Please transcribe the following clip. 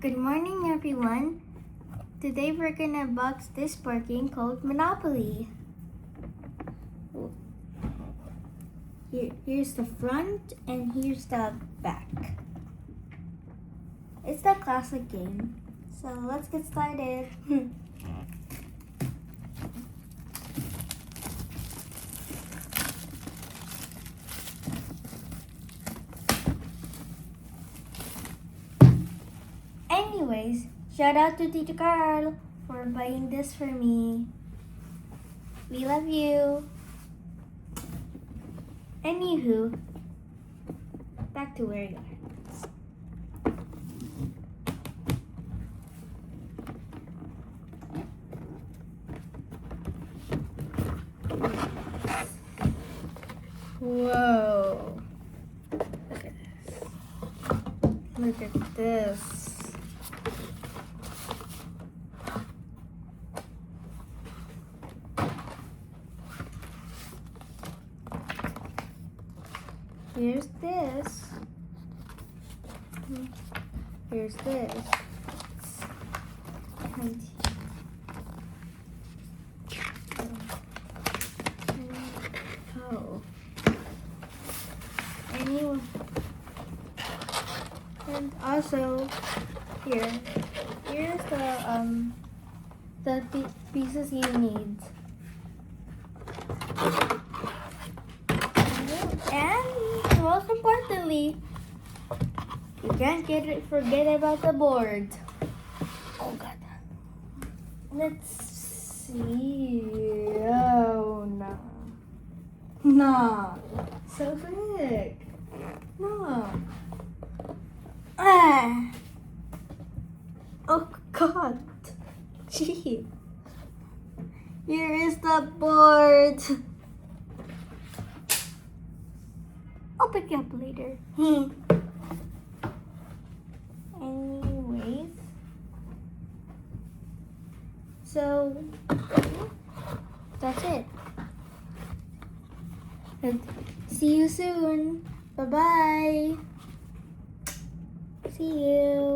Good morning, everyone. Today we're gonna box this board game called Monopoly. Here's the front and here's the back. It's the classic game. So let's get started. Anyways, shout out to Tito Carl for buying this for me. We love you. Anywho, back to where you are. Whoa. Look at this. Look at this. Here's this. Here's this. And oh. Anyway. And also here's the pieces you need. And most importantly, you can't forget about the board. Oh god. Let's see. Oh no. No. So big. No. Ah. Oh god. Gee. Here is the board. I'll pick you up later. Anyways. So, that's it. And see you soon. Bye-bye. See you.